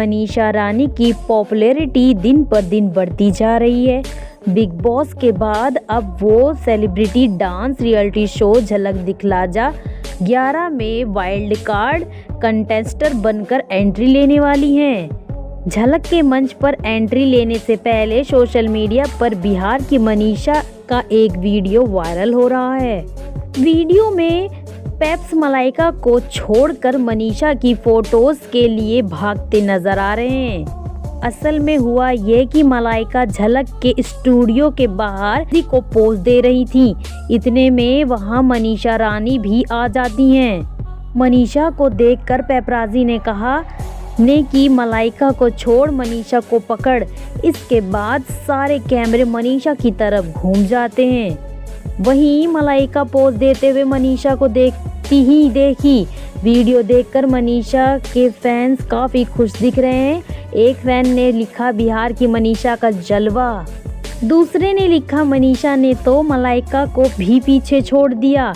मनीषा रानी की पॉपुलैरिटी दिन पर दिन बढ़ती जा रही है। बिग बॉस के बाद अब वो सेलिब्रिटी डांस रियलिटी शो झलक दिखला जा 11 में वाइल्ड कार्ड कंटेस्टेंट बनकर एंट्री लेने वाली हैं। झलक के मंच पर एंट्री लेने से पहले सोशल मीडिया पर बिहार की मनीषा का एक वीडियो वायरल हो रहा है। वीडियो में पेप्स मलाइका को छोड़कर मनीषा की फोटोज के लिए भागते नजर आ रहे हैं। असल में हुआ ये कि मलाइका झलक के स्टूडियो के बाहर किसी को पोज दे रही थी। इतने में वहां मनीषा रानी भी आ जाती हैं। मनीषा को देखकर पेपराजी ने कहा कि मलाइका को छोड़ मनीषा को पकड़। इसके बाद सारे कैमरे मनीषा की तरफ घूम जाते हैं। वहीं मलाइका पोज देते हुए मनीषा को देखती ही देखी। वीडियो देखकर मनीषा के फैंस काफ़ी खुश दिख रहे हैं। एक फैन ने लिखा बिहार की मनीषा का जलवा। दूसरे ने लिखा मनीषा ने तो मलाइका को भी पीछे छोड़ दिया।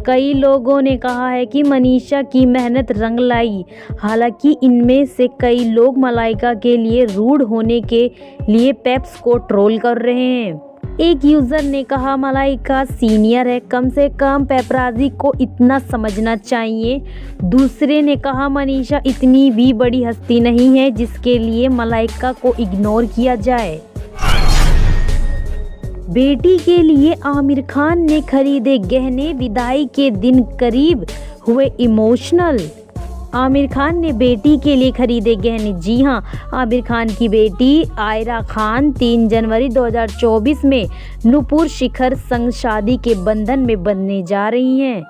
कई लोगों ने कहा है कि मनीषा की मेहनत रंग लाई। हालांकि इनमें से कई लोग मलाइका के लिए रूड होने के लिए पेप्स को ट्रोल कर रहे हैं। एक यूजर ने कहा मलाइका सीनियर है, कम से कम पेपराजी को इतना समझना चाहिए। दूसरे ने कहा मनीषा इतनी भी बड़ी हस्ती नहीं है जिसके लिए मलाइका को इग्नोर किया जाए। बेटी के लिए आमिर खान ने खरीदे गहने, विदाई के दिन करीब हुए इमोशनल। आमिर खान ने बेटी के लिए खरीदे गहने। जी हां, आमिर खान की बेटी आयरा खान 3 जनवरी 2024 में नुपुर शिखर संग शादी के बंधन में बंधने जा रही हैं।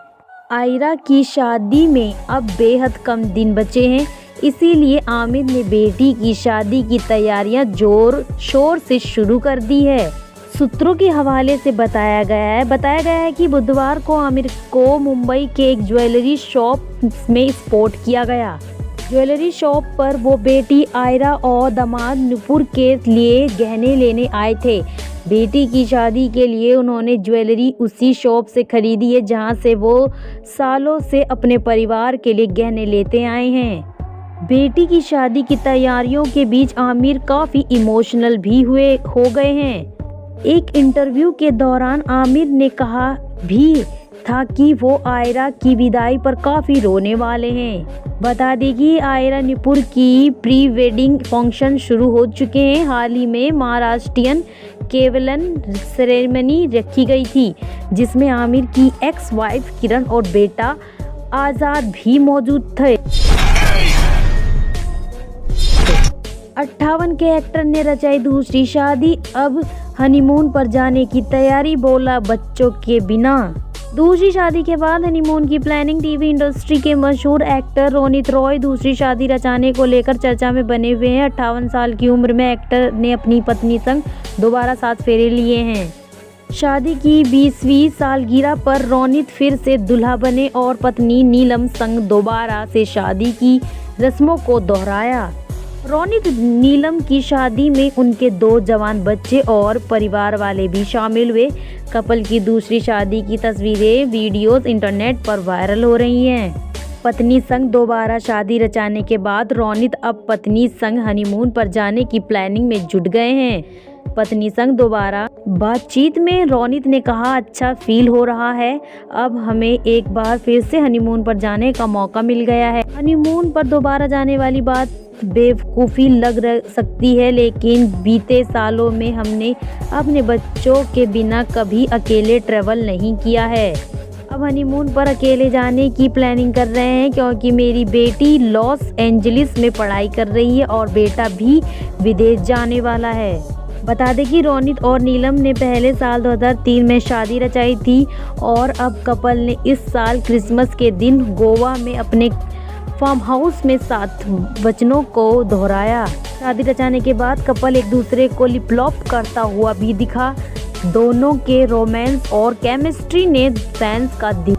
आयरा की शादी में अब बेहद कम दिन बचे हैं, इसीलिए आमिर ने बेटी की शादी की तैयारियां जोर शोर से शुरू कर दी है। सूत्रों के हवाले से बताया गया है कि बुधवार को आमिर को मुंबई के एक ज्वेलरी शॉप में स्पॉट किया गया। ज्वेलरी शॉप पर वो बेटी आयरा और दामाद नुपुर के लिए गहने लेने आए थे। बेटी की शादी के लिए उन्होंने ज्वेलरी उसी शॉप से खरीदी है जहां से वो सालों से अपने परिवार के लिए गहने लेते आए हैं। बेटी की शादी की तैयारियों के बीच आमिर काफ़ी इमोशनल भी हो गए हैं। एक इंटरव्यू के दौरान आमिर ने कहा भी था कि वो आयरा की विदाई पर काफ़ी रोने वाले हैं। बता दें कि आयरा नुपुर की प्री वेडिंग फंक्शन शुरू हो चुके हैं। हाल ही में महाराष्ट्रियन केवलन सेरेमनी रखी गई थी जिसमें आमिर की एक्स वाइफ किरण और बेटा आज़ाद भी मौजूद थे। 58 के एक्टर ने रचाई दूसरी शादी, अब हनीमून पर जाने की तैयारी, बोला बच्चों के बिना। दूसरी शादी के बाद हनीमून की प्लानिंग। टीवी इंडस्ट्री के मशहूर एक्टर रोनित रॉय दूसरी शादी रचाने को लेकर चर्चा में बने हुए हैं। 58 साल की उम्र में एक्टर ने अपनी पत्नी संग दोबारा 7 फेरे लिए हैं। शादी की 20वीं सालगिरह पर रोनित फिर से दूल्हा बने और पत्नी नीलम संग दोबारा से शादी की रस्मों को दोहराया। रोनित नीलम की शादी में उनके 2 जवान बच्चे और परिवार वाले भी शामिल हुए। कपल की दूसरी शादी की तस्वीरें, वीडियोस इंटरनेट पर वायरल हो रही हैं। पत्नी संग दोबारा शादी रचाने के बाद रोनित अब पत्नी संग हनीमून पर जाने की प्लानिंग में जुट गए हैं। पत्नी संग दोबारा बातचीत में रोनित ने कहा अच्छा फील हो रहा है, अब हमें एक बार फिर से हनीमून पर जाने का मौका मिल गया है। हनीमून पर दोबारा जाने वाली बात बेवकूफ़ी लग सकती है, लेकिन बीते सालों में हमने अपने बच्चों के बिना कभी अकेले ट्रैवल नहीं किया है। अब हनीमून पर अकेले जाने की प्लानिंग कर रहे हैं क्योंकि मेरी बेटी लॉस एंजलिस में पढ़ाई कर रही है और बेटा भी विदेश जाने वाला है। बता दें कि रोनित और नीलम ने पहले साल 2003 में शादी रचाई थी और अब कपल ने इस साल क्रिसमस के दिन गोवा में अपने फार्म हाउस में 7 वचनों को दोहराया। शादी रचाने के बाद कपल एक दूसरे को लिप लॉक करता हुआ भी दिखा। दोनों के रोमांस और केमिस्ट्री ने फैंस का दिल।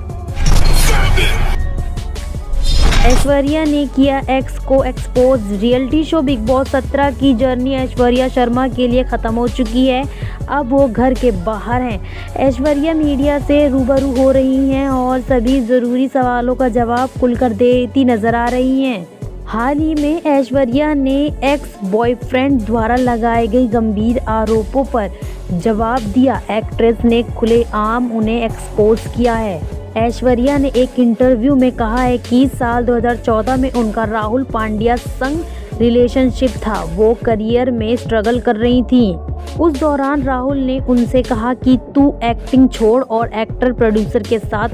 ऐश्वर्या ने किया एक्स को expose. Reality show big boss 17 की जर्नी ऐश्वर्या शर्मा के लिए ख़त्म हो चुकी है। अब वो घर के बाहर हैं। ऐश्वर्या मीडिया से रूबरू हो रही हैं और सभी ज़रूरी सवालों का जवाब खुलकर देती नज़र आ रही हैं। हाल ही में ऐश्वर्या ने एक्स बॉयफ्रेंड द्वारा लगाए गए गंभीर आरोपों पर जवाब दिया। एक्ट्रेस ने खुलेआम उन्हें एक्सपोज किया है। ऐश्वर्या ने एक इंटरव्यू में कहा है कि साल 2014 में उनका राहुल पांड्या संग रिलेशनशिप था। वो करियर में स्ट्रगल कर रही थी। उस दौरान राहुल ने उनसे कहा कि तू एक्टिंग छोड़ और एक्टर प्रोड्यूसर के साथ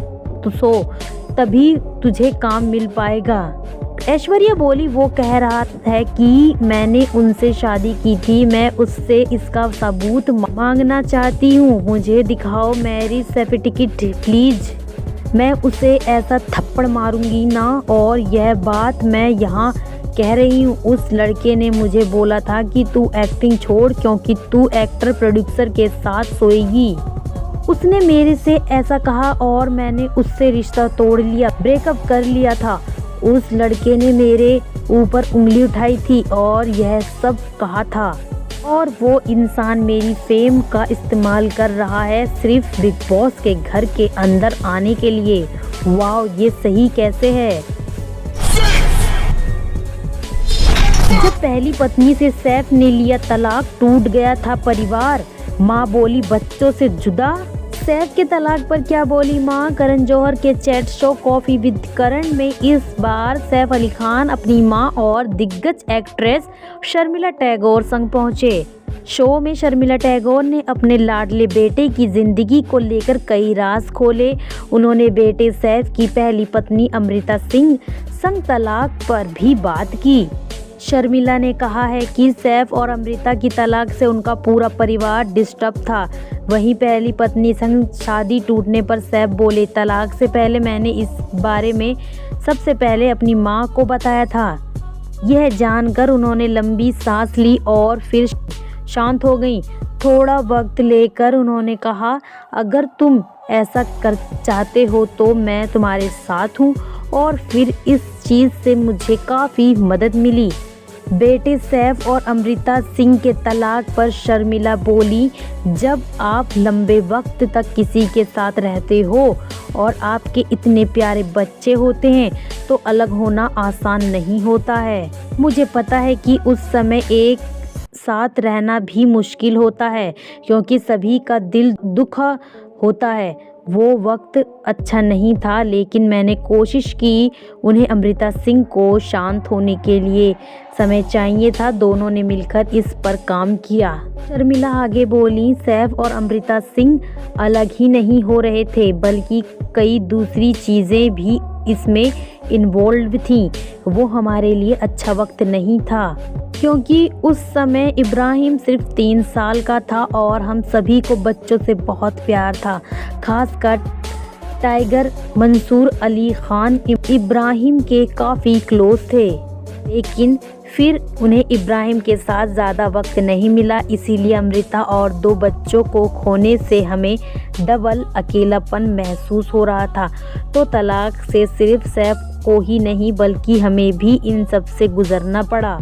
सो, तभी तुझे काम मिल पाएगा। ऐश्वर्या बोली, वो कह रहा है कि मैंने उनसे शादी की थी, मैं उससे इसका सबूत मांगना चाहती हूँ, मुझे दिखाओ मेरी सर्टिफिकेट प्लीज। मैं उसे ऐसा थप्पड़ मारूंगी ना, और यह बात मैं यहाँ कह रही हूँ। उस लड़के ने मुझे बोला था कि तू एक्टिंग छोड़ क्योंकि तू एक्टर प्रोड्यूसर के साथ सोएगी। उसने मेरे से ऐसा कहा और मैंने उससे रिश्ता तोड़ लिया, ब्रेकअप कर लिया था। उस लड़के ने मेरे ऊपर उंगली उठाई थी और यह सब कहा था, और वो इंसान मेरी फेम का इस्तेमाल कर रहा है सिर्फ बिग बॉस के घर के अंदर आने के लिए। वाह, ये सही कैसे है। जब पहली पत्नी से सैफ ने लिया तलाक, टूट गया था परिवार। माँ बोली बच्चों से जुदा। सैफ के तलाक पर क्या बोली मां? करण जौहर के चैट शो कॉफी विद करण में इस बार सैफ अली खान अपनी मां और दिग्गज एक्ट्रेस शर्मिला टैगोर संग पहुंचे। शो में शर्मिला टैगोर ने अपने लाडले बेटे की जिंदगी को लेकर कई राज खोले। उन्होंने बेटे सैफ की पहली पत्नी अमृता सिंह संग तलाक पर भी बात की। शर्मिला ने कहा है कि सैफ और अमृता की तलाक से उनका पूरा परिवार डिस्टर्ब था। वहीं पहली पत्नी संग शादी टूटने पर सैफ बोले, तलाक से पहले मैंने इस बारे में सबसे पहले अपनी मां को बताया था। यह जानकर उन्होंने लंबी सांस ली और फिर शांत हो गईं। थोड़ा वक्त लेकर उन्होंने कहा, अगर तुम ऐसा कर चाहते हो तो मैं तुम्हारे साथ हूँ, और फिर इस चीज़ से मुझे काफ़ी मदद मिली। बेटे सैफ और अमृता सिंह के तलाक पर शर्मिला बोली, जब आप लंबे वक्त तक किसी के साथ रहते हो और आपके इतने प्यारे बच्चे होते हैं तो अलग होना आसान नहीं होता है। मुझे पता है कि उस समय एक साथ रहना भी मुश्किल होता है क्योंकि सभी का दिल दुखा होता है। वो वक्त अच्छा नहीं था, लेकिन मैंने कोशिश की। उन्हें अमृता सिंह को शांत होने के लिए समय चाहिए था। दोनों ने मिलकर इस पर काम किया। शर्मिला आगे बोली, सैफ और अमृता सिंह अलग ही नहीं हो रहे थे, बल्कि कई दूसरी चीज़ें भी इसमें इन्वॉल्व थी। वो हमारे लिए अच्छा वक्त नहीं था क्योंकि उस समय इब्राहिम सिर्फ 3 साल का था और हम सभी को बच्चों से बहुत प्यार था। खासकर टाइगर मंसूर अली खान इब्राहिम के काफ़ी क्लोज थे, लेकिन फिर उन्हें इब्राहिम के साथ ज़्यादा वक्त नहीं मिला। इसीलिए अमृता और 2 बच्चों को खोने से हमें डबल अकेलापन महसूस हो रहा था। तो तलाक से सिर्फ सैफ को ही नहीं बल्कि हमें भी इन सब से गुजरना पड़ा।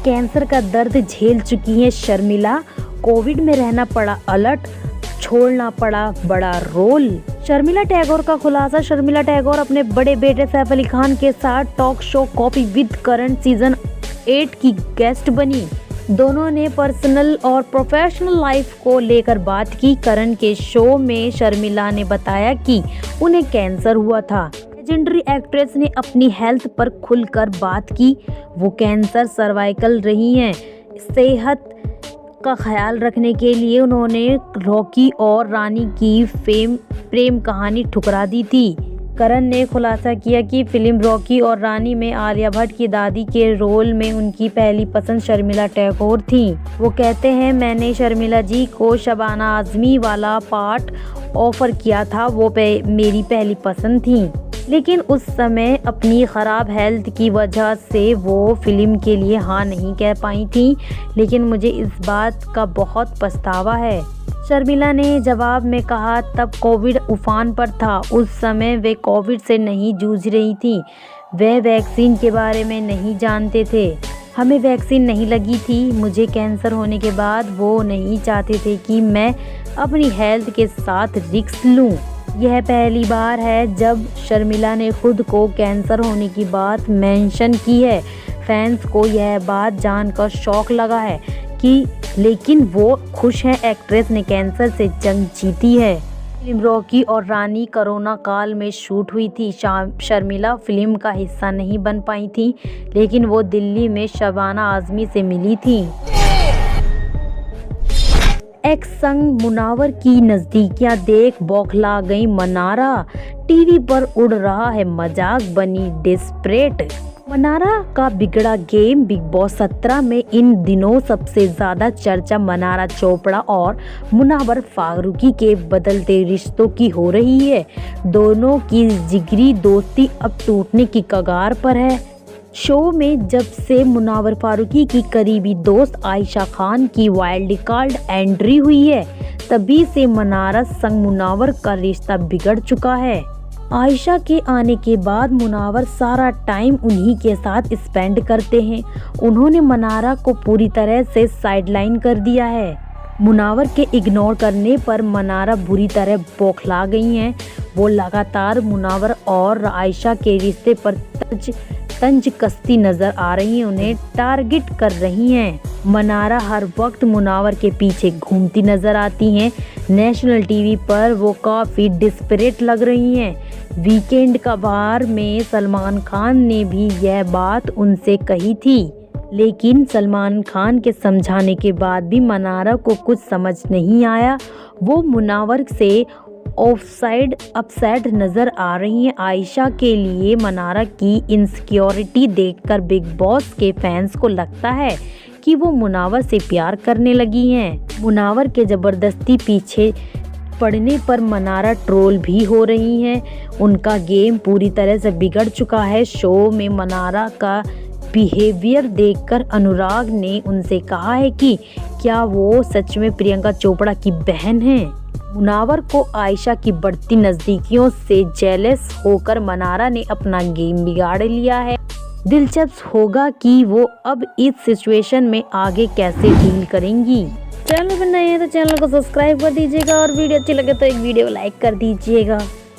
कैंसर का दर्द झेल चुकी हैं शर्मिला। कोविड में रहना पड़ा अलर्ट, छोड़ना पड़ा बड़ा रोल। शर्मिला टैगोर का खुलासा। शर्मिला टैगोर अपने बड़े बेटे सैफ अली खान के साथ talk show coffee with Karan season 8 की गेस्ट बनी। दोनों ने पर्सनल और प्रोफेशनल लाइफ को लेकर बात की। करण के शो में शर्मिला ने बताया कि उन्हें कैंसर हुआ था। लेजेंडरी एक्ट्रेस ने अपनी हेल्थ पर खुलकर बात की। वो कैंसर सर्वाइकल रही हैं। सेहत का ख्याल रखने के लिए उन्होंने रॉकी और रानी की प्रेम कहानी ठुकरा दी थी। करण ने खुलासा किया कि फिल्म रॉकी और रानी में आलिया भट्ट की दादी के रोल में उनकी पहली पसंद शर्मिला टैगोर थी। वो कहते हैं, मैंने शर्मिला जी को शबाना आजमी वाला पार्ट ऑफर किया था, वो मेरी पहली पसंद थी, लेकिन उस समय अपनी ख़राब हेल्थ की वजह से वो फिल्म के लिए हाँ नहीं कह पाई थी, लेकिन मुझे इस बात का बहुत पछतावा है। शर्मिला ने जवाब में कहा, तब कोविड उफान पर था। उस समय वे कोविड से नहीं जूझ रही थी। वे वैक्सीन के बारे में नहीं जानते थे। हमें वैक्सीन नहीं लगी थी। मुझे कैंसर होने के बाद वो नहीं चाहते थे कि मैं अपनी हेल्थ के साथ रिस्क लूं। यह पहली बार है जब शर्मिला ने खुद को कैंसर होने की बात मेंशन की है। फैंस को यह बात जानकर शॉक लगा है कि लेकिन वो खुश हैं एक्ट्रेस ने कैंसर से जंग जीती है। फिल्म रॉकी और रानी कोरोना काल में शूट हुई थी। शर्मिला फिल्म का हिस्सा नहीं बन पाई थी, लेकिन वो दिल्ली में शबाना आजमी से मिली थी। एक्स संग मुनावर की नज़दीकियां देख बौखला गई मनारा। टीवी पर उड़ रहा है मजाक, बनी डेस्परेट। मनारा का बिगड़ा गेम। बिग बॉस 17 में इन दिनों सबसे ज्यादा चर्चा मनारा चोपड़ा और मुनावर फारूकी के बदलते रिश्तों की हो रही है। दोनों की जिगरी दोस्ती अब टूटने की कगार पर है। शो में जब से मुनावर फारूकी की करीबी दोस्त आयशा खान की वाइल्ड कार्ड एंट्री हुई है, तभी से मनारा संग मुनावर का रिश्ता बिगड़ चुका है। आयशा के आने के बाद मुनावर सारा टाइम उन्हीं के साथ स्पेंड करते हैं। उन्होंने मनारा को पूरी तरह से साइडलाइन कर दिया है। मुनावर के इग्नोर करने पर मनारा बुरी तरह बौखला गई हैं। वो लगातार मुनावर और आयशा के रिश्ते पर तंज कसती नजर आ रही हैं, उन्हें टारगेट कर रही हैं। मनारा हर वक्त मुनावर के पीछे घूमती नजर आती हैं। नेशनल टीवी पर वो काफ़ी डिस्परेट लग रही हैं। वीकेंड का बार में सलमान खान ने भी यह बात उनसे कही थी, लेकिन सलमान खान के समझाने के बाद भी मनारा को कुछ समझ नहीं आया। वो मुनावर से ऑफसाइड अपसेट नजर आ रही हैं। आयशा के लिए मनारा की इनसिक्योरिटी देखकर बिग बॉस के फैंस को लगता है कि वो मुनावर से प्यार करने लगी हैं। मुनावर के ज़बरदस्ती पीछे पड़ने पर मनारा ट्रोल भी हो रही हैं। उनका गेम पूरी तरह से बिगड़ चुका है। शो में मनारा का बिहेवियर देखकर अनुराग ने उनसे कहा है कि क्या वो सच में प्रियंका चोपड़ा की बहन हैं। मुनावर को आयशा की बढ़ती नज़दीकियों से जेलस होकर मनारा ने अपना गेम बिगाड़ लिया है। दिलचस्प होगा कि वो अब इस सिचुएशन में आगे कैसे डील करेंगी। चैनल पर नए हैं तो चैनल को सब्सक्राइब कर दीजिएगा और वीडियो अच्छी लगे तो एक वीडियो लाइक कर दीजिएगा।